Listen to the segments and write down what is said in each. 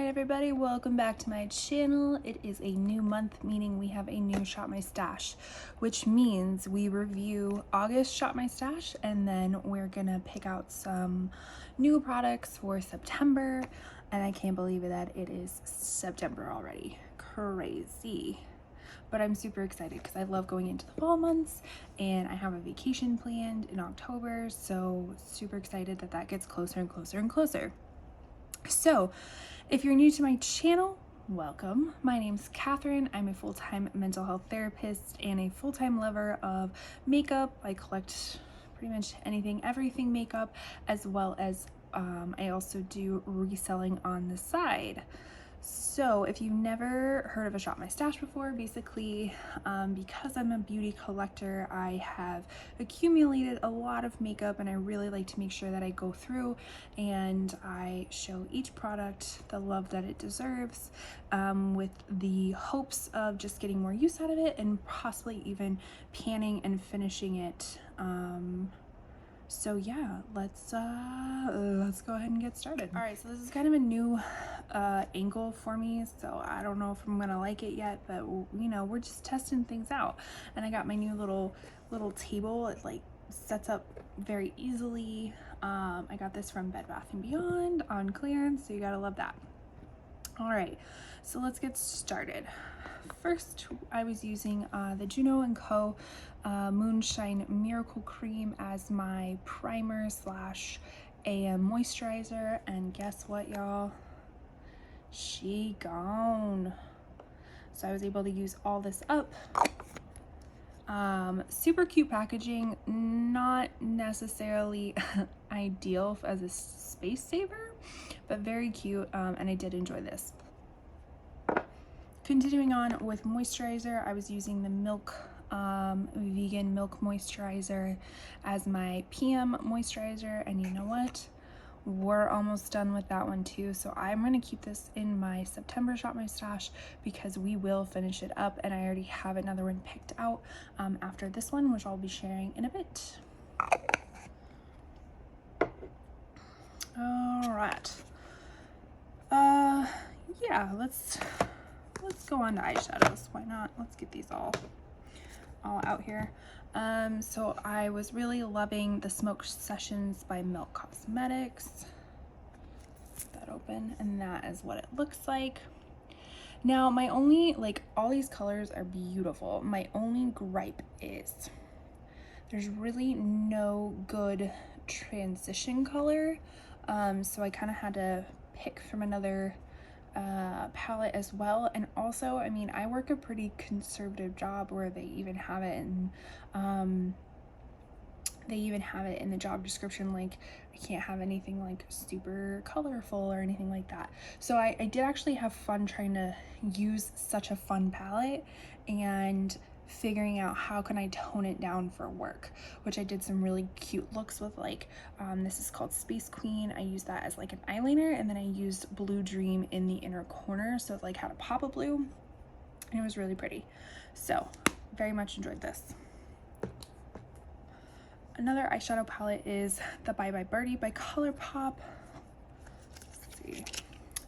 everybody, welcome back to my channel. It is a new month, meaning we have a new Shop My Stash, which means we review August Shop My Stash and then we're gonna pick out some new products for September. And I can't believe it that it is September already. Crazy. But I'm super excited because I love going into the fall months and I have a vacation planned in October, so super excited that that gets closer and closer and closer. So if you're new to my channel, welcome. My name's Catherine. I'm a full-time mental health therapist and a full-time lover of makeup. I collect pretty much anything, everything makeup, as well as I also do reselling on the side. So if you've never heard of a Shop My Stash before, basically because I'm a beauty collector, I have accumulated a lot of makeup and I really like to make sure that I go through and I show each product the love that it deserves, with the hopes of just getting more use out of it and possibly even panning and finishing it. So yeah, let's go ahead and get started. All right, so this is kind of a new angle for me, so I don't know if I'm gonna like it yet, but you know, we're just testing things out. And I got my new little table. It like sets up very easily. I got this from Bed Bath & Beyond on clearance, so you gotta love that. All right, so let's get started. First, I was using the Juno & Co. Moonshine Miracle Cream as my primer slash AM moisturizer, and guess what, y'all? She gone. So I was able to use all this up. Super cute packaging, not necessarily ideal as a space saver, but very cute, and I did enjoy this. Continuing on with moisturizer, I was using the vegan milk moisturizer as my PM moisturizer, and you know what? We're almost done with that one too, so I'm going to keep this in my September Shop My Stash because we will finish it up, and I already have another one picked out after this one, which I'll be sharing in a bit. All right. Yeah, let's go on to eyeshadows. Why not? Let's get these all out here. So I was really loving the Smoke Sessions by Milk Cosmetics. Get that open, and that is what it looks like. Now my only, like, all these colors are beautiful. My only gripe is there's really no good transition color. So I kind of had to pick from another palette as well. And also, I mean, I work a pretty conservative job where they even have it in the job description, like I can't have anything like super colorful or anything like that. So I did actually have fun trying to use such a fun palette and figuring out how can I tone it down for work, which I did some really cute looks with, like this is called Space Queen. I used that as like an eyeliner, and then I used Blue Dream in the inner corner, so it like had a pop of blue, and it was really pretty. So very much enjoyed this. Another eyeshadow palette is the Bye Bye Birdie by Colourpop. Let's see.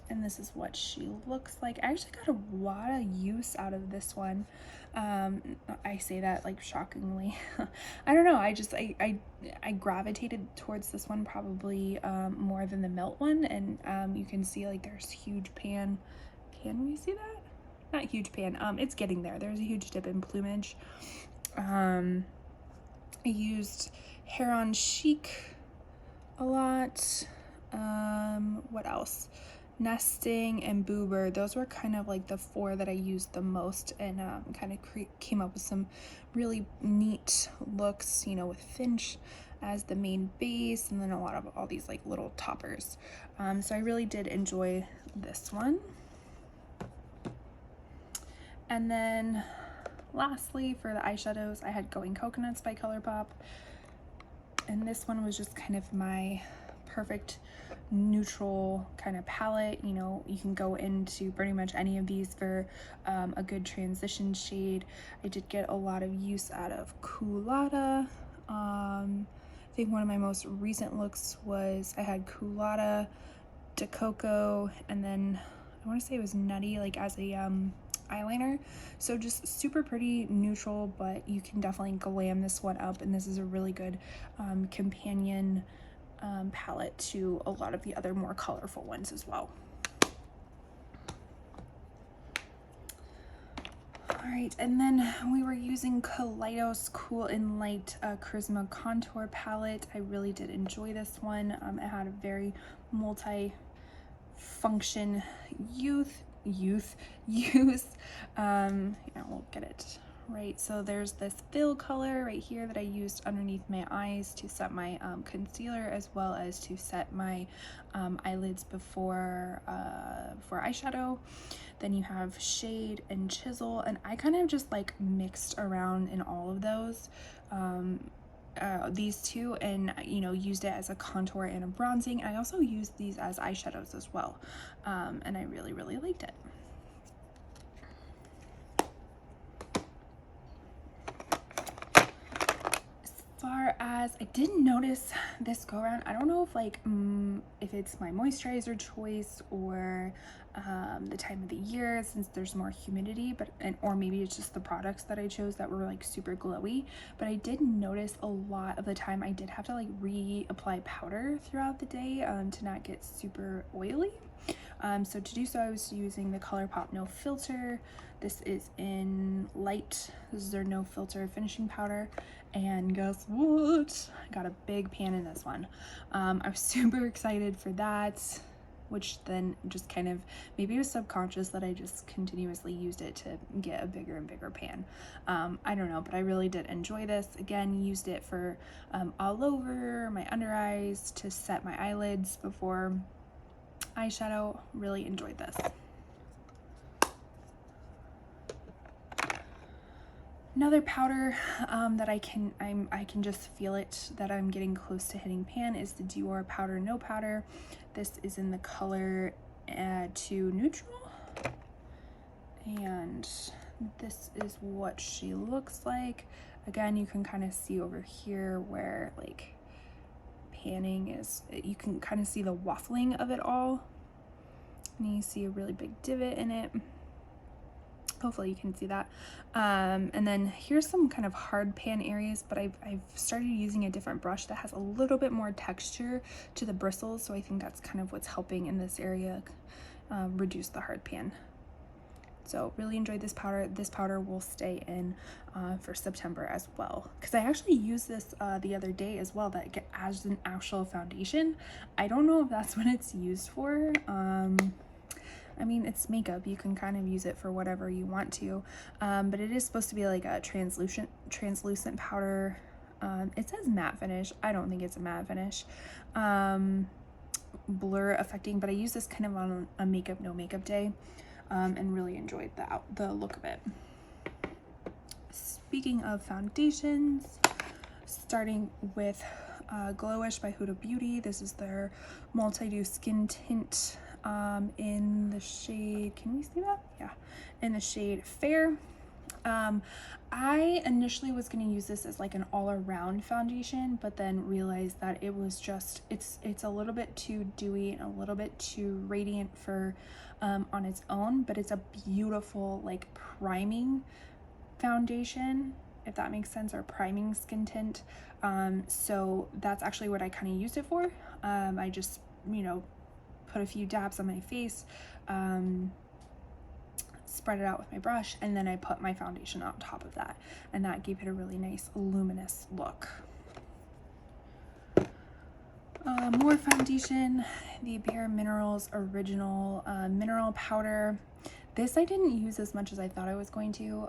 And this is what she looks like. I actually got a lot of use out of this one. I say that like shockingly. I don't know, I gravitated towards this one probably more than the Melt one, and you can see like there's huge pan. Can we see that? Not huge pan. It's getting there. There's a huge dip in plumage. I used Hair on Chic a lot. What else? Nesting and Boober. Those were kind of like the four that I used the most, and kind of came up with some really neat looks, you know, with Finch as the main base, and then a lot of all these like little toppers. So I really did enjoy this one. And then lastly, for the eyeshadows, I had Going Coconuts by Colourpop, and this one was just kind of my perfect neutral kind of palette. You know, you can go into pretty much any of these for a good transition shade. I did get a lot of use out of Culotta. I think one of my most recent looks was I had Culotta, De Coco, and then I want to say it was Nutty, like as a eyeliner. So just super pretty, neutral, but you can definitely glam this one up, and this is a really good companion palette to a lot of the other more colorful ones as well. All right, and then we were using Kaleidos Cool and Light Charisma Contour Palette. I really did enjoy this one. It had a very multi-function use. We'll get it right. So there's this fill color right here that I used underneath my eyes to set my concealer, as well as to set my eyelids before eyeshadow. Then you have shade and chisel, and I kind of just like mixed around in all of those, these two, and used it as a contour and a bronzing. I also used these as eyeshadows as well, and I really liked it. Far as I didn't notice this go around, I don't know if if it's my moisturizer choice or the time of the year, since there's more humidity, or maybe it's just the products that I chose that were like super glowy, but I did notice a lot of the time I did have to like reapply powder throughout the day to not get super oily. So to do so, I was using the Colourpop No Filter. This is in light. This is their no filter finishing powder, and guess what? I got a big pan in this one. I was super excited for that, which then just kind of, maybe it was subconscious that I just continuously used it to get a bigger and bigger pan. I don't know, but I really did enjoy this. Again, used it for all over my under eyes, to set my eyelids before eyeshadow. Really enjoyed this. Another powder that I can just feel it that I'm getting close to hitting pan is the Dior Powder No Powder. This is in the color to neutral, and this is what she looks like. Again, you can kind of see over here where like panning is, you can kind of see the waffling of it all, and you see a really big divot in it. Hopefully you can see that. And then here's some kind of hard pan areas, but I've started using a different brush that has a little bit more texture to the bristles, so I think that's kind of what's helping in this area reduce the hard pan. So really enjoyed this powder. This powder will stay in for September as well, because I actually used this the other day as well, that as an actual foundation. I don't know if that's what it's used for. I mean, it's makeup, you can kind of use it for whatever you want to, but it is supposed to be like a translucent powder. It says matte finish. I don't think it's a matte finish. Blur affecting, but I use this kind of on a makeup no makeup day, and really enjoyed the look of it. Speaking of foundations, starting with Glowish by Huda Beauty. This is their multi-dew skin tint in the shade, can we see that? Yeah, in the shade Fair. I initially was going to use this as like an all-around foundation, but then realized that it was just, it's a little bit too dewy and a little bit too radiant for on its own, but it's a beautiful like priming foundation, if that makes sense, or priming skin tint. So that's actually what I kind of used it for. I just, put a few dabs on my face, spread it out with my brush, and then I put my foundation on top of that, and that gave it a really nice luminous look. More foundation, the Bare Minerals Original Mineral Powder. This I didn't use as much as I thought I was going to.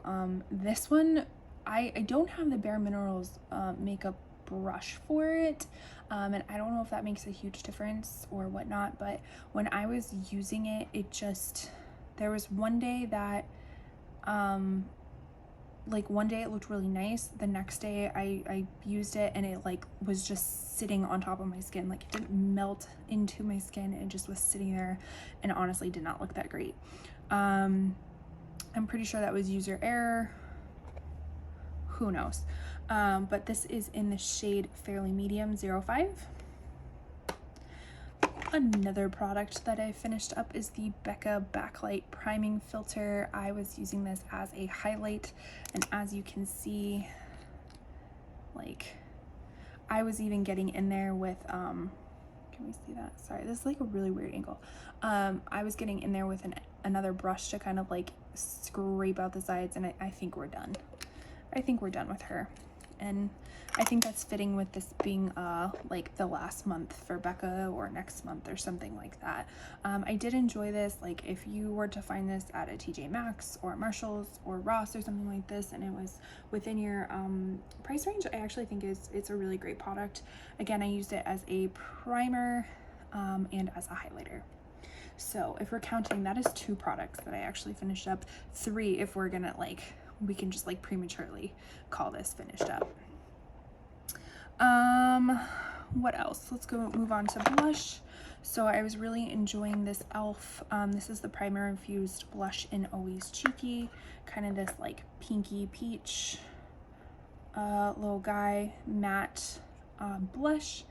This one, I don't have the Bare Minerals makeup brush for it, and I don't know if that makes a huge difference or whatnot, but when I was using it, there was one day that one day it looked really nice. The next day I used it and it like was just sitting on top of my skin, like it didn't melt into my skin, it just was sitting there, and honestly did not look that great. I'm pretty sure that was user error, who knows. But this is in the shade Fairly Medium 05. Another product that I finished up is the Becca Backlight Priming Filter. I was using this as a highlight, and as you can see, like, I was even getting in there with, can we see that? Sorry, this is like a really weird angle. I was getting in there with another brush to kind of like scrape out the sides, and I think we're done. I think we're done with her. And I think that's fitting with this being like the last month for Becca, or next month or something like that. I did enjoy this. Like, if you were to find this at a TJ Maxx or Marshall's or Ross or something like this, and it was within your price range, I actually think it's a really great product. Again, I used it as a primer and as a highlighter. So if we're counting, that is 2 products that I actually finished up. 3 if we're gonna, like, we can just like prematurely call this finished up. What else? Let's go move on to blush. So I was really enjoying this e.l.f. This is the Primer Infused Blush in Always Cheeky, kind of this like pinky peach little guy matte blush.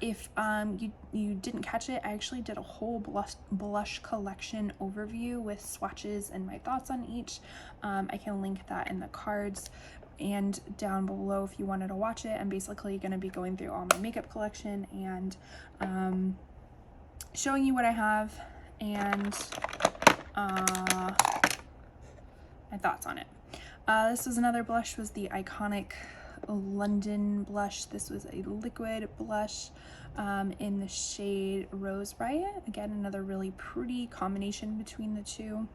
If you didn't catch it, I actually did a whole blush collection overview with swatches and my thoughts on each. I can link that in the cards and down below if you wanted to watch it. I'm basically going to be going through all my makeup collection and showing you what I have and my thoughts on it. This was another blush, was the iconic London blush. This was a liquid blush in the shade Rose Riot. Again, another really pretty combination between the two.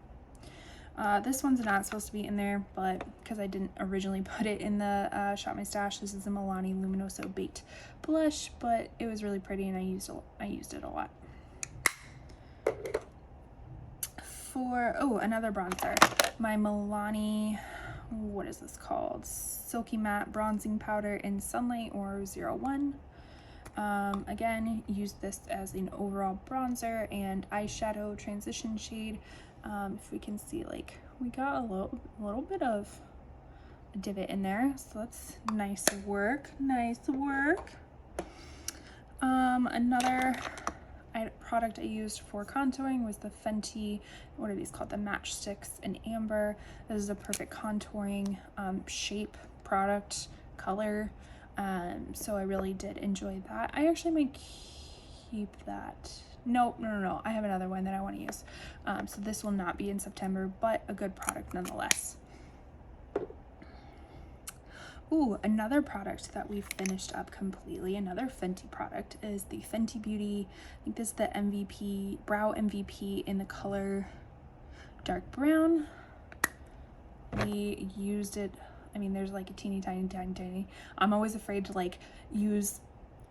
This one's not supposed to be in there, but because I didn't originally put it in the Shop My Stash, this is a Milani Luminoso Baked blush, but it was really pretty and I used it a lot. For, oh, another bronzer, my Milani, what is this called? Silky Matte Bronzing Powder in Sunlight, or 01. Again, use this as an overall bronzer and eyeshadow transition shade. If we can see, like, we got a little bit of a divot in there, so that's nice work, nice work. Another product I used for contouring was the Fenty, what are these called? The Matchsticks in Amber. This is a perfect contouring shape product, color. So I really did enjoy that. I actually might keep that. No, I have another one that I want to use. So this will not be in September, but a good product nonetheless. Ooh, another product that we've finished up completely, another Fenty product, is the Fenty Beauty. I think this is the MVP, Brow MVP in the color dark brown. We used it, I mean, there's like a teeny tiny. I'm always afraid to like use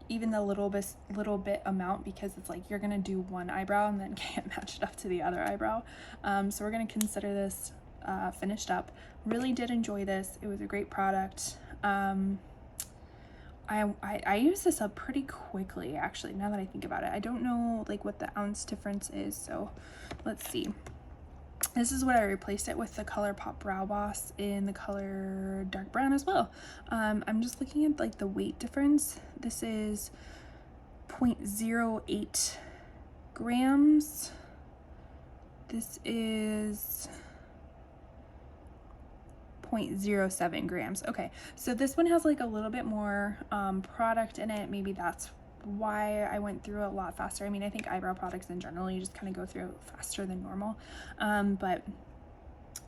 even the little bit amount, because it's like you're gonna do one eyebrow and then can't match it up to the other eyebrow. So we're gonna consider this finished up. Really did enjoy this. It was a great product. I used this up pretty quickly, actually, now that I think about it. I don't know like what the ounce difference is, so let's see. This is what I replaced it with, the Colourpop Brow Boss in the color dark brown as well. I'm just looking at like the weight difference. This is 0.08 grams. This is 0.07 grams. Okay, so this one has like a little bit more product in it. Maybe that's why I went through it a lot faster. I mean, I think eyebrow products in general, you just kind of go through faster than normal. But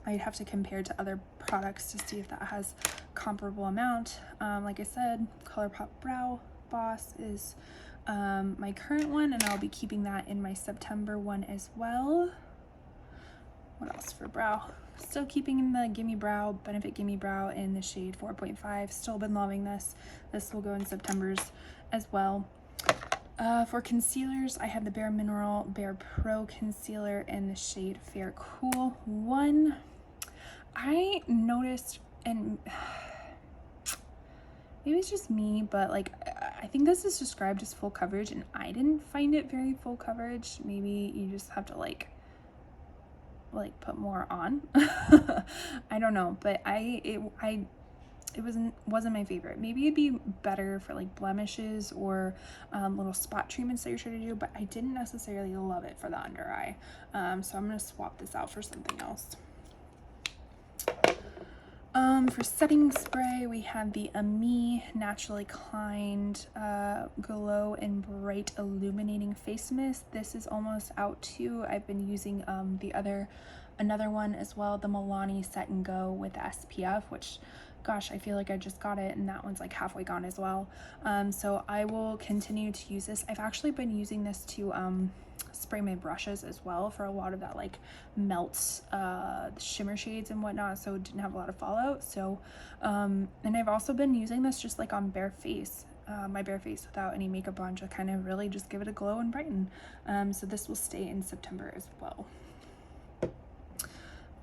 I'd have to compare to other products to see if that has comparable amount. Like I said, Colourpop Brow Boss is my current one, and I'll be keeping that in my September one as well. What else for brow? Still keeping in the Gimme Brow, Benefit Gimme Brow in the shade 4.5. Still been loving this. This will go in September's as well. For concealers, I have the Bare Mineral Bare Pro Concealer in the shade Fair Cool 1. I noticed, and maybe it's just me, but like I think this is described as full coverage, and I didn't find it very full coverage. Maybe you just have to like put more on. I don't know, but I wasn't my favorite. Maybe it'd be better for like blemishes or little spot treatments that you're trying to do, but I didn't necessarily love it for the under eye. So I'm gonna swap this out for something else. For setting spray, we have the Ami Naturally Kind Glow and Bright Illuminating Face Mist. This is almost out too. I've been using another one as well, the Milani Set and Go with SPF, which, gosh, I feel like I just got it and that one's like halfway gone as well. So I will continue to use this. I've actually been using this to spray my brushes as well for a lot of that like melts shimmer shades and whatnot, so it didn't have a lot of fallout. So and I've also been using this just like on bare face, my bare face without any makeup on, to kind of really just give it a glow and brighten. So this will stay in September as well.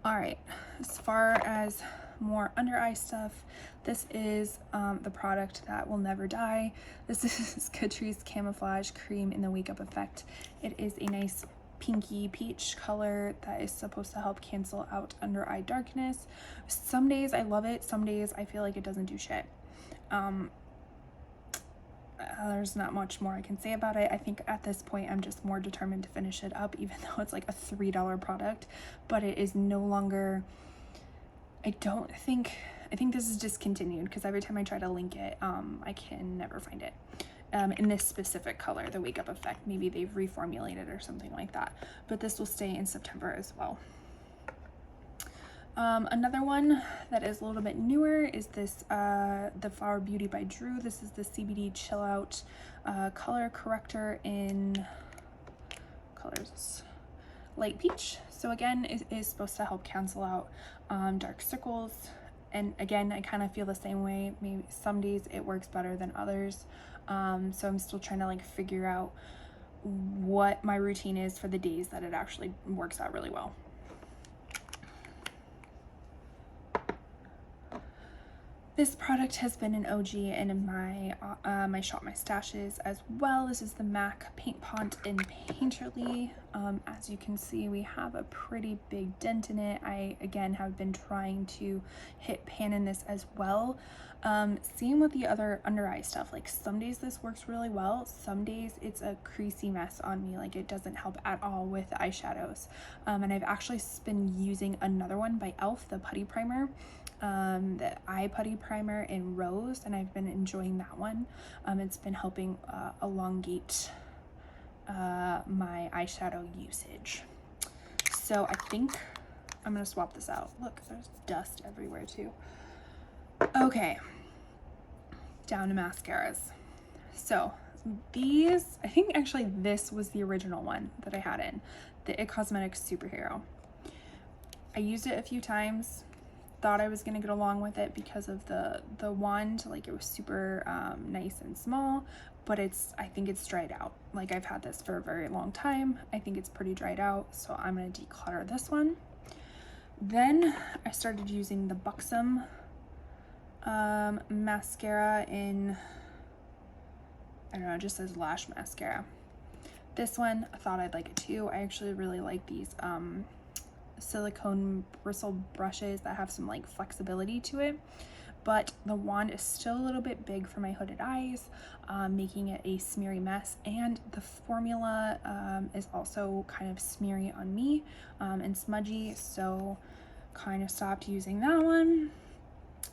All right, as far as more under eye stuff, this is the product that will never die. This is Catrice Camouflage Cream in the Wake Up Effect. It is a nice pinky peach color that is supposed to help cancel out under eye darkness. Some days I love it, some days I feel like it doesn't do shit. There's not much more I can say about it. I think at this point I'm just more determined to finish it up, even though it's like a $3 product, but it is no longer, I think this is discontinued because every time I try to link it, I can never find it in this specific color, the Wake Up Effect. Maybe they've reformulated or something like that, but this will stay in September as well. Another one that is a little bit newer is this the Huda Beauty by Drew. This is the CBD Chill Out color corrector in colors light peach. So again, it is supposed to help cancel out dark circles, and again, I kind of feel the same way. Maybe some days it works better than others, so I'm still trying to like figure out what my routine is for the days that it actually works out really well. This product has been an OG in my Shop My Stashes as well. This is the MAC Paint Pot in Painterly. As you can see, we have a pretty big dent in it. I, again, have been trying to hit pan in this as well. Same with the other under eye stuff. Like some days this works really well. Some days it's a creasy mess on me. Like it doesn't help at all with eyeshadows. And I've actually been using another one by e.l.f., the Putty Primer. The Eye Putty Primer in Rose, and I've been enjoying that one. It's been helping elongate my eyeshadow usage. So I think I'm gonna swap this out. Look, there's dust everywhere too. Okay, down to mascaras. So these, I think actually this was the original one that I had in, the It Cosmetics Superhero. I used it a few times. Thought I was gonna get along with it because of the wand, like it was super nice and small, but I think it's dried out. Like I've had this for a very long time. I think it's pretty dried out, so I'm gonna declutter this one. Then I started using the Buxom mascara in, I don't know, it just says Lash Mascara. This one, I thought I'd like it too. I actually really like these silicone bristle brushes that have some like flexibility to it, but the wand is still a little bit big for my hooded eyes, making it a smeary mess, and the formula is also kind of smeary on me and smudgy, so kind of stopped using that one.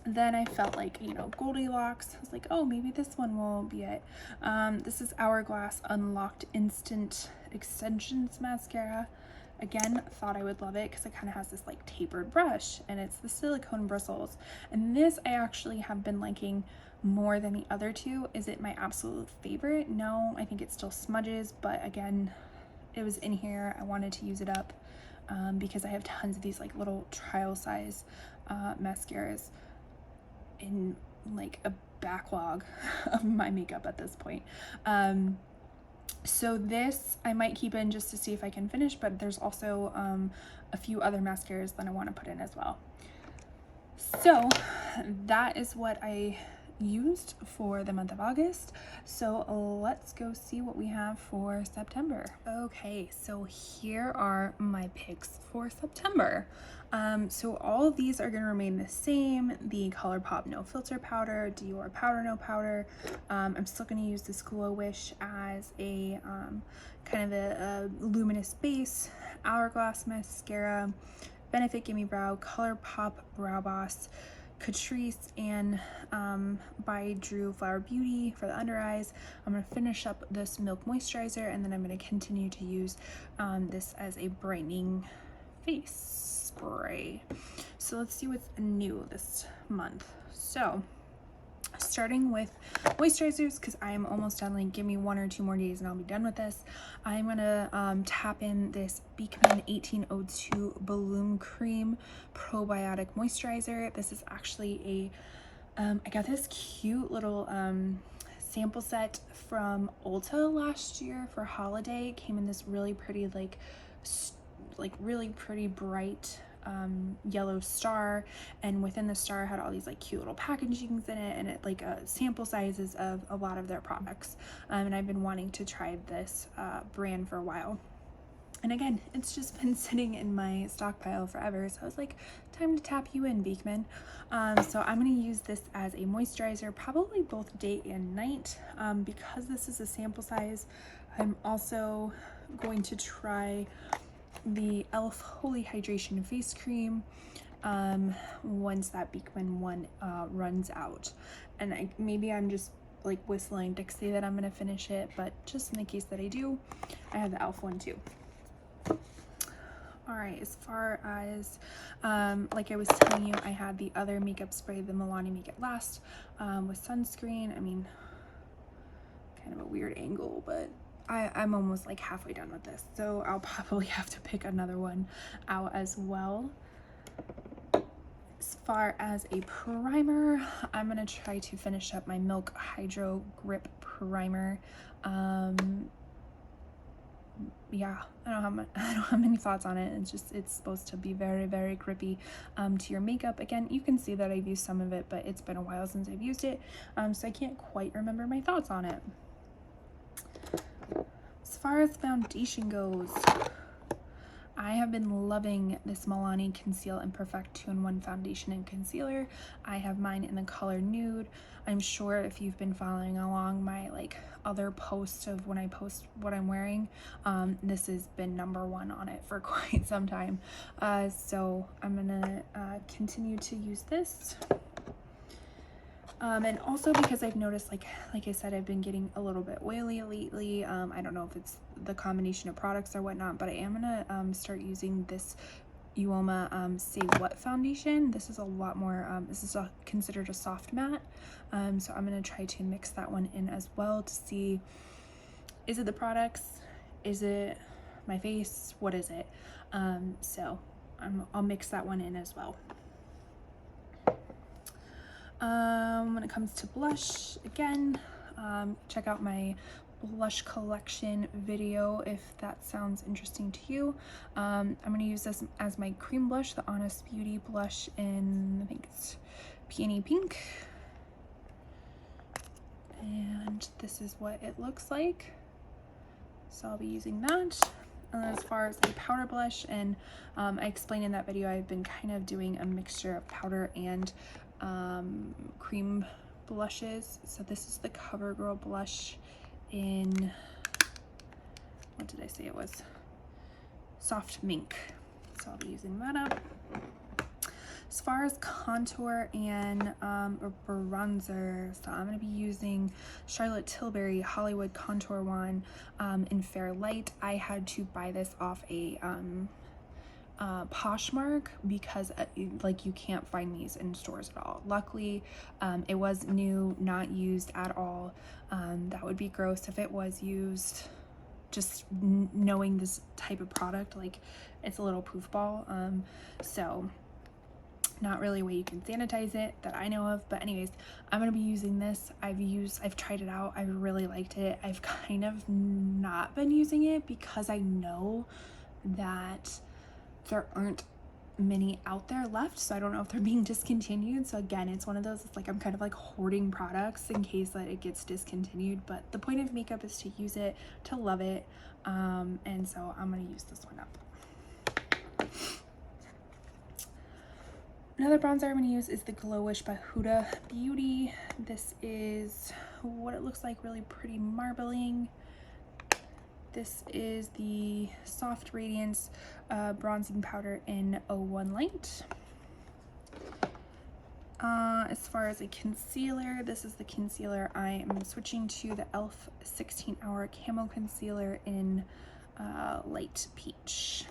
Then I felt like, you know, Goldilocks. I was like, oh, maybe this one will be it. This is Hourglass Unlocked Instant Extensions Mascara. Again, thought I would love it because it kind of has this like tapered brush, and it's the silicone bristles. And this I actually have been liking more than the other two. Is it my absolute favorite? No, I think it still smudges, but again, it was in here. I wanted to use it up because I have tons of these like little trial size mascaras in like a backlog of my makeup at this point. So this I might keep in just to see if I can finish, but there's also a few other mascaras that I want to put in as well. So that is what I used for the month of August. So let's go see what we have for September. Okay, so here are my picks for September. So all of these are going to remain the same. The Colourpop No Filter Powder, Dior Powder No Powder. I'm still going to use this Glow Wish as a kind of a luminous base. Hourglass Mascara, Benefit Gimme Brow, Colourpop Brow Boss, Catrice, and by Drew Flower Beauty for the under eyes. I'm going to finish up this Milk Moisturizer, and then I'm going to continue to use this as a brightening face spray. So let's see what's new this month. So starting with moisturizers, because I am almost done. Like, give me 1 or 2 more days and I'll be done with this. I'm gonna tap in this Beekman 1802 Balloon Cream Probiotic Moisturizer. This is actually a I got this cute little sample set from Ulta last year for holiday. It came in this really pretty like really pretty bright yellow star, and within the star had all these like cute little packagings in it, and it like sample sizes of a lot of their products, and I've been wanting to try this brand for a while, and again, it's just been sitting in my stockpile forever, so I was like, time to tap you in, Beekman. So I'm going to use this as a moisturizer, probably both day and night. Because this is a sample size, I'm also going to try the e.l.f. Holy Hydration Face Cream once that Beekman one runs out. And maybe I'm just like whistling to say that I'm going to finish it, but just in the case that I do, I have the e.l.f. one too. All right, as far as like I was telling you, I had the other makeup spray, the Milani Make It Last with sunscreen. I mean, kind of a weird angle, but I'm almost like halfway done with this, so I'll probably have to pick another one out as well. As far as a primer, I'm gonna try to finish up my Milk Hydro Grip Primer. Yeah, I don't have many thoughts on it. It's supposed to be very, very grippy to your makeup. Again, you can see that I've used some of it, but it's been a while since I've used it, so I can't quite remember my thoughts on it. As far as foundation goes, I have been loving this Milani Conceal and Perfect 2-in-1 foundation and concealer. I have mine in the color Nude. I'm sure if you've been following along my like other posts of when I post what I'm wearing, this has been #1 on it for quite some time. So I'm gonna continue to use this. And also because I've noticed, like I said, I've been getting a little bit oily lately. I don't know if it's the combination of products or whatnot, but I am gonna start using this Uoma Say What foundation. This is a lot more, this is considered a soft matte. So I'm gonna try to mix that one in as well to see, is it the products? Is it my face? What is it? So I'll mix that one in as well. When it comes to blush, again, check out my blush collection video if that sounds interesting to you. I'm going to use this as my cream blush, the Honest Beauty blush in, I think it's Peony Pink. And this is what it looks like. So I'll be using that. And as far as a powder blush, and I explained in that video, I've been kind of doing a mixture of powder and cream blushes. So this is the CoverGirl blush in, what did I say it was? Soft Mink. So I'll be using that up. As far as contour and bronzer, so I'm going to be using Charlotte Tilbury Hollywood Contour Wand in Fair Light. I had to buy this off a Poshmark because like you can't find these in stores at all. Luckily it was new, not used at all. That would be gross if it was used. Just knowing this type of product, like it's a little poof ball, so not really a way you can sanitize it that I know of. But anyways, I'm gonna be using this. I've tried it out. I really liked it. I've kind of not been using it because I know that there aren't many out there left, so I don't know if they're being discontinued. So again, it's one of those, it's like I'm kind of like hoarding products in case that it gets discontinued, but the point of makeup is to use it, to love it, and so I'm gonna use this one up. Another bronzer I'm going to use is the Glowish by Huda Beauty. This is what it looks like, really pretty marbling. This is the Soft Radiance bronzing powder in 01 Light. As far as a concealer, this is the concealer. I am switching to the e.l.f. 16 Hour Camo Concealer in Light Peach.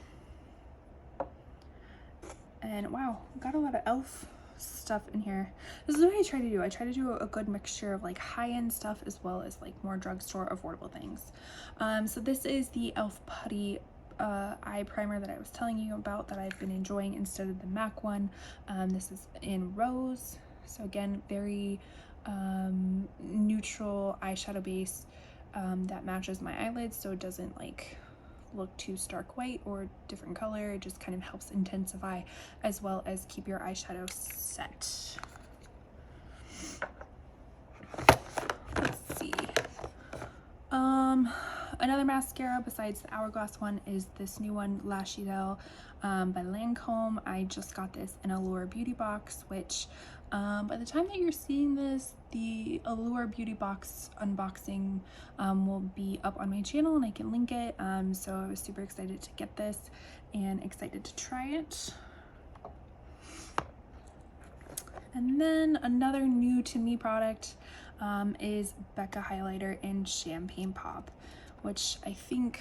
And wow, got a lot of e.l.f. stuff in here. This is what I try to do. I try to do a good mixture of like high-end stuff as well as like more drugstore affordable things. So this is the e.l.f. Putty eye primer that I was telling you about that I've been enjoying instead of the MAC one. This is in Rose. So again, very neutral eyeshadow base that matches my eyelids, so it doesn't like look too stark white or different color. It just kind of helps intensify as well as keep your eyeshadow set. Let's see. Another mascara besides the Hourglass one is this new one, Lash Idol by Lancome. I just got this in Allure Beauty box, which by the time that you're seeing this, the Allure Beauty box unboxing will be up on my channel and I can link it. So I was super excited to get this and excited to try it. And then another new to me product is Becca highlighter in Champagne Pop, which I think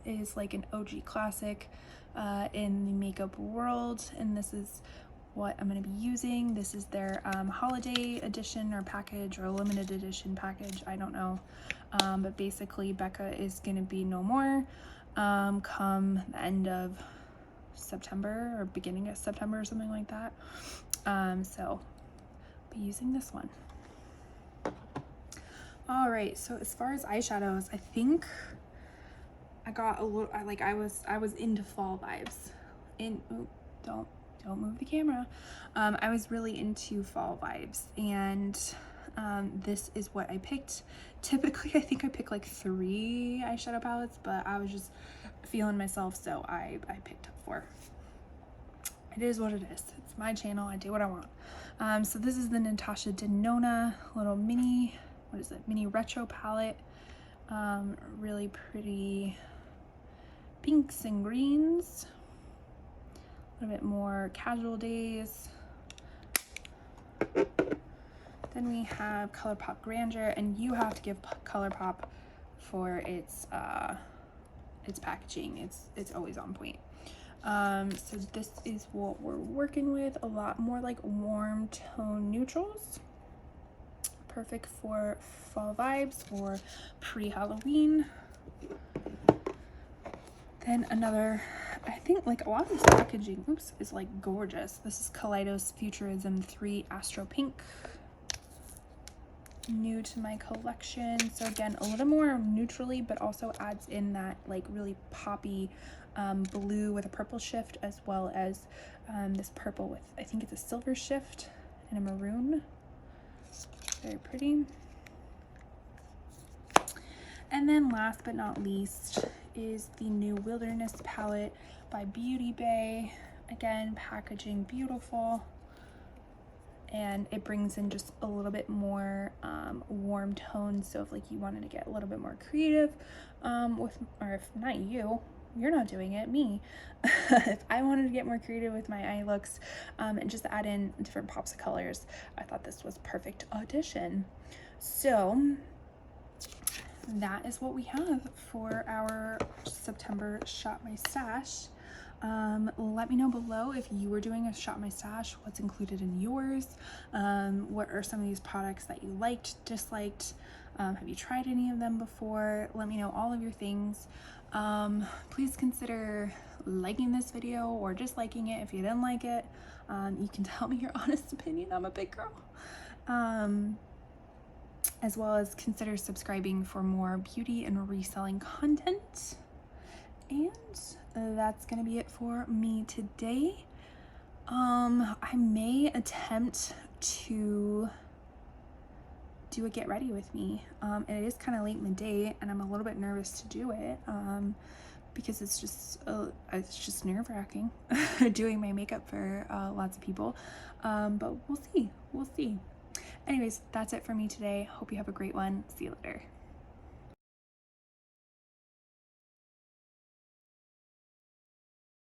is like an OG classic in the makeup world, and this is what I'm going to be using. This is their holiday edition or package, or limited edition package, I don't know, but basically Becca is going to be no more come the end of September or beginning of September or something like that. So I'll be using this one. All right, so as far as eyeshadows, I think I got a little, I was into fall vibes. Don't move the camera. I was really into fall vibes, and this is what I picked. Typically, I think I pick like 3 eyeshadow palettes, but I was just feeling myself, so I picked up 4. It is what it is. It's my channel. I do what I want. So this is the Natasha Denona little mini, what is it? Mini retro palette. Really pretty pinks and greens. A little bit more casual days. Then we have Colourpop Grandeur, and you have to give Colourpop for its packaging. It's always on point. So this is what we're working with, a lot more like warm tone neutrals, perfect for fall vibes or pre-Halloween. Then another, I think like a lot of this packaging, oops, is like gorgeous. This is Kaleidos Futurism 3 Astro Pink, new to my collection. So again, a little more neutrally, but also adds in that like really poppy blue with a purple shift, as well as this purple with, I think it's a silver shift and a maroon. Very pretty. And then last but not least is the new Wilderness palette by Beauty Bay. Again, packaging beautiful, and it brings in just a little bit more warm tones. So if like you wanted to get a little bit more creative with, or if not you're not doing it, me. If I wanted to get more creative with my eye looks and just add in different pops of colors, I thought this was perfect addition. So that is what we have for our September Shop My Stash. Let me know below if you were doing a Shop My Stash, what's included in yours. What are some of these products that you liked, disliked? Have you tried any of them before? Let me know all of your things. Please consider liking this video or disliking it if you didn't like it. You can tell me your honest opinion. I'm a big girl. As well as consider subscribing for more beauty and reselling content. And that's gonna be it for me today. I may attempt to do a get ready with me. It is kind of late in the day and I'm a little bit nervous to do it because it's just nerve-wracking doing my makeup for lots of people, but we'll see. Anyways, that's it for me today. Hope you have a great one. See you later.